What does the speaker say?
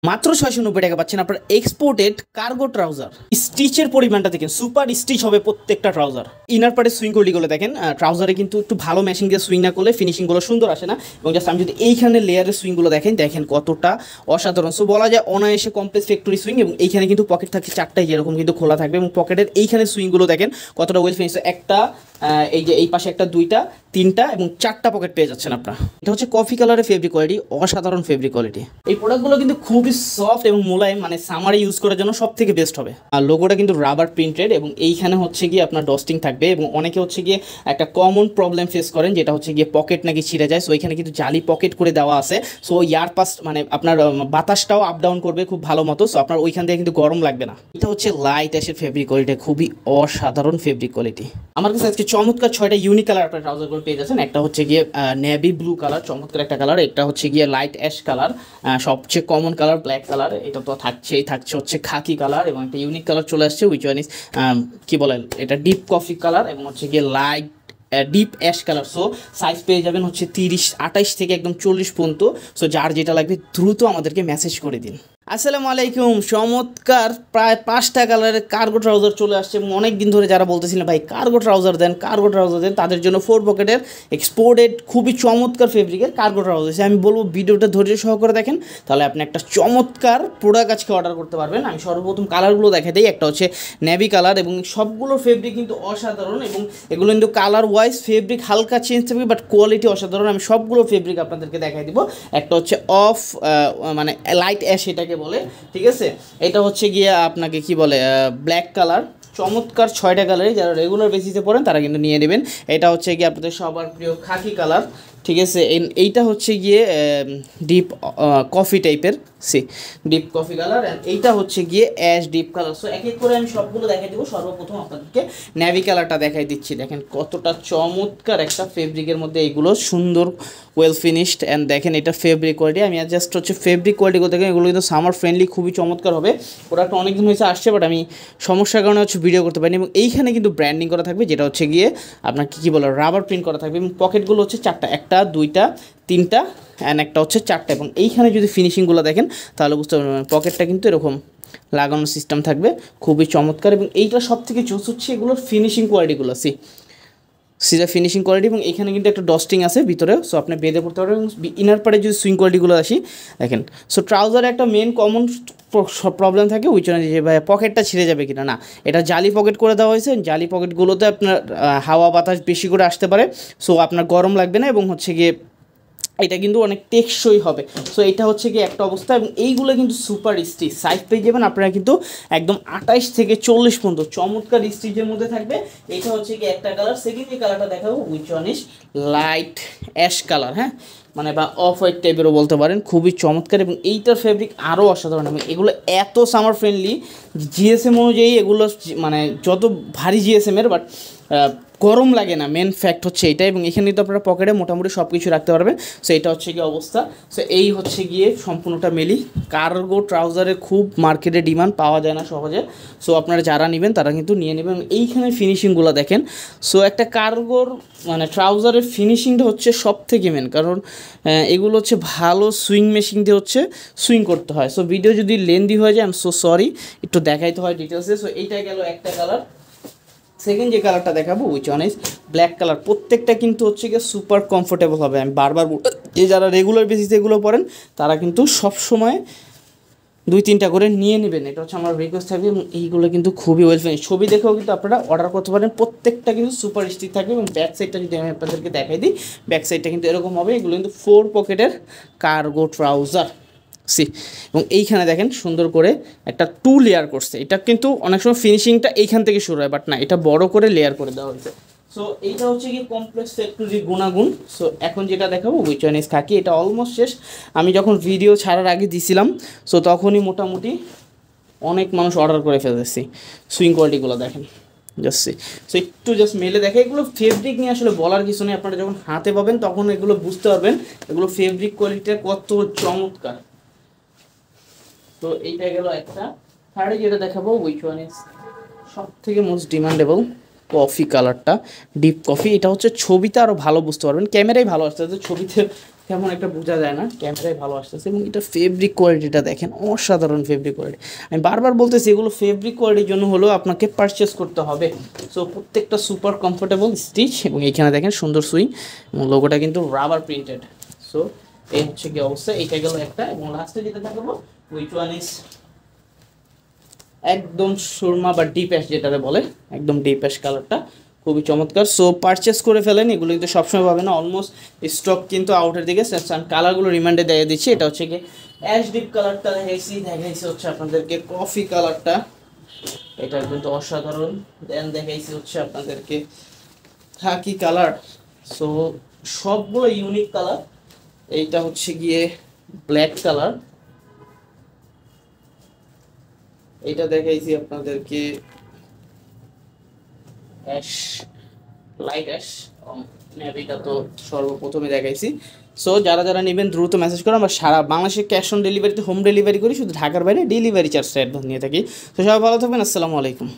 মাত্র 690 টাকা পাচ্ছেন আপনার এক্সপোর্টেড কার্গো ট্রাউজার। স্টিচের পরিমাণটা দেখেন, সুপার স্টিচ হবে প্রত্যেকটা ট্রাউজার। ইনার পার্টে সুইং কোয়ালিটিগুলো দেখেন, ট্রাউজারে কিন্তু একটু ভালো মেশিং দিয়ে সুইং না করলে ফিনিশিংগুলো সুন্দর আসে না। এবং জাস্ট আমি যদি এইখানে লেয়ারের সুইংগুলো দেখেন কতটা অসাধারণ। সো বলা যায় অনায়াসে কমপ্লেক্স ফ্যাক্টরি সুইং। এবং এইখানে কিন্তু পকেট থাকে চারটাই যেরকম কিন্তু খোলা থাকবে, এবং পকেটের এইখানে সুইংগুলো দেখেন কতটা ওয়েল ফিনিশ। একটা এই যে এই পাশে একটা, দুইটা, তিনটা এবং চারটা পকেট পেয়ে যাচ্ছেন আপনারা। এটা হচ্ছে কফি কালারের ফেব্রিক কোয়ালিটি, অসাধারণ ফেব্রিক কোয়ালিটি। এই প্রোডাক্টগুলো কিন্তু খুবই সফট এবং মোলায়েম, মানে সামারে ইউজ করার জন্য সব থেকে বেস্ট হবে। আর লোগোটা কিন্তু রাবার প্রিন্টেড, এবং এইখানে হচ্ছে গিয়ে আপনার ডস্টিং থাকবে। এবং অনেকে হচ্ছে গিয়ে একটা কমন প্রবলেম ফেস করেন, যেটা হচ্ছে গিয়ে পকেট নাকি ছিঁড়ে যায়। সো এখানে কিন্তু জালি পকেট করে দেওয়া আছে। সো ইয়ার পাস মানে আপনার বাতাসটাও আপ ডাউন করবে খুব ভালো মতো। সো আপনার ওইখান থেকে কিন্তু গরম লাগবে না। এটা হচ্ছে লাইট অ্যাশের ফেব্রিক কোয়ালিটি, খুবই অসাধারণ ফেব্রিক কোয়ালিটি। আমার কাছে আজকে চমৎকার 6টা ইউনিক কালার আপনার ট্রাউজারগুলো পেয়ে যাচ্ছেন। একটা হচ্ছে গিয়ে নেভি ব্লু কালার, চমৎকার একটা কালার। এটা হচ্ছে গিয়ে লাইট অ্যাশ কালার, সবচেয়ে কমন কালার ব্ল্যাক কালার। এটা তো থাকছে হচ্ছে খাকি কালার, এবং একটা ইউনিক কালার চলে আসছে, উইচ ওয়ান ইজ কি বলেন, এটা ডিপ কফি কালার, এবং হচ্ছে গিয়ে light deep ash colour. So size পেয়ে যাবেন হচ্ছে 28 থেকে একদম 40 পর্যন্ত। সো যার যেটা লাগবে দ্রুত আমাদেরকে মেসেজ করে দিন। আসসালামু আলাইকুম। চমৎকার প্রায় 5টা কালারের কার্গো ট্রাউজার চলে আসছে। অনেক দিন ধরে যারা বলতেছিলেন ভাই কার্গো ট্রাউজার দেন, তাদের জন্য 4 পকেটের এক্সপোর্টেড খুবই চমৎকার ফেব্রিকের কার্গো ট্রাউজার। আমি বলবো ভিডিওটা ধৈর্য সহকারে দেখেন, তাহলে আপনি একটা চমৎকার প্রোডাক্ট আজকে অর্ডার করতে পারবেন। আমি সর্বপ্রথম কালারগুলো দেখে দিই। একটা হচ্ছে নেভি কালার, এবং সবগুলো ফেব্রিক কিন্তু অসাধারণ, এবং এগুলো কিন্তু কালার ওয়াইজ ফেব্রিক হালকা চেঞ্জ থাকবে, বাট কোয়ালিটি অসাধারণ। আমি সবগুলো ফেব্রিক আপনাদেরকে দেখাই দিব। একটা হচ্ছে অফ মানে লাইট অ্যাশ এটাকে বলে, ঠিক আছে। এটা হচ্ছে গিয়ে আপনাকে কি বলে ব্ল্যাক কালার, চমৎকার 6টা কালারই। যারা রেগুলার বেসিসে পড়েন তারা কিন্তু নিয়ে নেবেন। এটা হচ্ছে গিয়ে আপনাদের সবার প্রিয় খাকি কালার, ঠিক আছে। এইটা হচ্ছে গিয়ে ডিপ কফি টাইপের, ডিপ কফি কালার। অ্যান্ড এইটা হচ্ছে গিয়ে অ্যাশ ডিপ কালার। সো এক এক করে আমি সবগুলো দেখাই দেবো। সর্বপ্রথম আপনাদেরকে নেভি কালারটা দেখাই দিচ্ছি। দেখেন কতটা চমৎকার একটা ফেব্রিকের মধ্যে, এইগুলো সুন্দর ওয়েল ফিনিশড। অ্যান্ড দেখেন এটা ফেব্রিক কোয়ালিটি। আমি জাস্ট হচ্ছে ফেব্রিক কোয়ালিটিগুলো দেখেন, এগুলো কিন্তু সামার ফ্রেন্ডলি, খুবই চমৎকার হবে। প্রোডাক্ট অনেকদিন হয়েছে আসছে, বাট আমি সমস্যার কারণে হচ্ছে ভিডিও করতে পারিনি। এবং এইখানে কিন্তু ব্র্যান্ডিং করা থাকবে, যেটা হচ্ছে গিয়ে আপনার কী বলে রাবার প্রিন্ট করা থাকবে। এবং পকেটগুলো হচ্ছে চারটা, একটা, দুইটা, তিনটা অ্যান্ড একটা হচ্ছে চারটা। এবং এইখানে যদি ফিনিশিংগুলো দেখেন তাহলে বুঝতে পারবেন পকেটটা কিন্তু এরকম লাগানোর সিস্টেম থাকবে, খুবই চমৎকার। এবং এইটা সব থেকে চুজ হচ্ছে এগুলোর ফিনিশিং কোয়ালিটিগুলো, সিজা ফিনিশিং কোয়ালিটি। এবং এখানে কিন্তু একটা ডস্টিং আছে ভিতরে, সো আপনি বেঁধে পড়তে পারবেন। এবং ইনার পার্টে যদি সুইং কোয়ালিটিগুলো আসি দেখেন। সো ট্রাউজারে একটা মেন কমন প্রবলেম থাকে, উইচ যে ভাই পকেটটা ছিঁড়ে যাবে কিনা। না, এটা জালি পকেট করে দেওয়া হয়েছে। জালি পকেটগুলোতে আপনার হাওয়া বাতাস বেশি করে আসতে পারে, সো আপনার গরম লাগবে না, এবং হচ্ছে গিয়ে এটা কিন্তু অনেক টেকসই হবে। সো এটা হচ্ছে কি একটা অবস্থা। এবং এইগুলো কিন্তু সুপার স্টিচ, সাইজ পেয়ে যাবেন আপনারা কিন্তু একদম 28 থেকে 40 পর্যন্ত চমৎকার স্টিচের মধ্যে থাকবে। এটা হচ্ছে কি একটা কালার। সেকেন্ড যে কালারটা দেখাবো, which one is light ash colour, হ্যাঁ, মানে বা অফ হোয়াইট টাইপেরও বলতে পারেন, খুবই চমৎকার। এবং এইটার ফেব্রিক আরও অসাধারণ। এবং এগুলো এত সামার ফ্রেন্ডলি, জিএসএম অনুযায়ী এগুলো মানে যত ভারী জিএসএমের, বাট গরম লাগে না, মেন ফ্যাক্ট হচ্ছে এটা। এবং এখানে কিন্তু আপনারা পকেটে মোটামুটি সব কিছু রাখতে পারবেন। সো এটা হচ্ছে গিয়ে অবস্থা। সো এই হচ্ছে গিয়ে সম্পূর্ণটা মেলি কার্গো ট্রাউজারে, খুব মার্কেটে ডিমান্ড, পাওয়া যায় না সহজে। সো আপনারা যারা নেবেন তারা কিন্তু নিয়ে নেবেন। এইখানে ফিনিশিংগুলো দেখেন। সো একটা কার্গোর মানে ট্রাউজারের ফিনিশিংটা হচ্ছে সব থেকে মেন, কারণ এগুলো হচ্ছে ভালো সুইং মেশিন দিয়ে হচ্ছে সুইং করতে হয়। সো ভিডিও যদি লেন্দি হয়ে যায়, আই এম সো সরি, একটু দেখাইতে হয় ডিটেলসে। সো এইটা গেল একটা কালার। সেকেন্ড যে কালারটা দেখাবো, which one is black colour. প্রত্যেকটা কিন্তু হচ্ছে গিয়ে সুপার কমফোর্টেবল হবে। আমি বারবার যারা রেগুলার বেসিসে এগুলো পড়েন তারা কিন্তু সবসময় 2-3টা করে নিয়ে নেবেন, এটা হচ্ছে আমার রিকোয়েস্ট থাকবে। এবং এইগুলো কিন্তু খুবই ওয়েল ফিনিশ। ছবি দেখেও কিন্তু আপনারা অর্ডার করতে পারেন। প্রত্যেকটা কিন্তু সুপার স্টিচ থাকবে। এবং ব্যাক সাইডটা যদি আমি আপনাদেরকে দেখাই দিই, ব্যাক সাইডটা কিন্তু এরকম হবে। এগুলো কিন্তু 4 পকেটের কার্গো ট্রাউজার, এবং এইখানে দেখেন সুন্দর করে একটা 2 লেয়ার করছে। এটা কিন্তু অনেক সময় ফিনিশিংটা এইখান থেকে শুরু হয়, বাট না, এটা বড় করে লেয়ার করে দেওয়া হয়েছে। সো এইটা হচ্ছে কি কমপ্লেক্স ফ্যাক্টরি গুণাগুণ। সো এখন যেটা দেখাবো, উইচ ওয়ান ইজ খাকি। এটা অলমোস্ট শেষ। আমি যখন ভিডিও ছাড়ার আগে দিছিলাম, সো তখনই মোটামুটি অনেক মানুষ অর্ডার করে ফেলেছি। সুইং কোয়ালিটিগুলো দেখেন জাস্ট। সো একটু জাস্ট মেলে দেখে। এগুলো ফেব্রিক নিয়ে আসলে বলার কিছু নেই, আপনারা যখন হাতে পাবেন তখন এগুলো বুঝতে পারবেন এগুলো ফেব্রিক কোয়ালিটিটা কত চমৎকার। তো এইটা গেল একটা। থার্ডে যেটা দেখাবো, উইচ ওয়ান ইজ সব থেকে মোস্ট ডিমান্ডেবল কফি কালারটা, ডিপ কফি। এটা হচ্ছে ছবিতে আরও ভালো বুঝতে পারবেন, ক্যামেরায় ভালো আসতে, ছবিতে তেমন একটা বোঝা যায় না, ক্যামেরায় ভালো আসতেছে। এবং এটা ফেব্রিক কোয়ালিটিটা দেখেন, অসাধারণ ফেব্রিক কোয়ালিটি। আমি বারবার বলতেছি এগুলো ফেব্রিক কোয়ালিটির জন্য হলেও আপনাকে পারচেস করতে হবে। সো প্রত্যেকটা সুপার কমফোর্টেবল স্টিচ, এবং এখানে দেখেন সুন্দর সুইং, এবং লোগোটা কিন্তু রাবার প্রিন্টেড। সো এই হচ্ছে কি অবস্থা, এইটা গেল একটা। এবং লাস্টে যেটা দেখাবো উইচ ওয়ান ইজ একদম সুরমা বা ডিপ অ্যাশ যেটাতে বলে, একদম ডিপ অ্যাশ কালারটা খুবই চমৎকার। সো পারচেস করে ফেলেন, এগুলো কিন্তু সবসময় পাবে না, অলমোস্ট স্টক কিন্তু আউটের দিকে। কালারগুলো রিমান্ডে দিয়ে দিচ্ছি। এটা হচ্ছে কি অ্যাশ ডিপ কালারটা দেখাইছি হচ্ছে আপনাদেরকে কফি কালারটা, এটা কিন্তু অসাধারণ। দেন দেখাইছি হচ্ছে আপনাদেরকে খাকি কালার। সো সবগুলো ইউনিক কালার। এইটা হচ্ছে গিয়ে ব্ল্যাক কালার, এটা দেখাইছি আপনাদেরকে অ্যাশ, লাইট অ্যাশ, নেভিটা তো সর্বপ্রথমে দেখাইছি। সো যারা যারা নেবেন দ্রুত মেসেজ করো। আমরা সারা বাংলাদেশে ক্যাশ অন ডেলিভারিতে হোম ডেলিভারি করি, শুধু ঢাকার বাইরে ডেলিভারি চার্জটা অ্যাডভান্স নিয়ে থাকি। তো সবাই ভালো থাকবেন, আসসালামু আলাইকুম।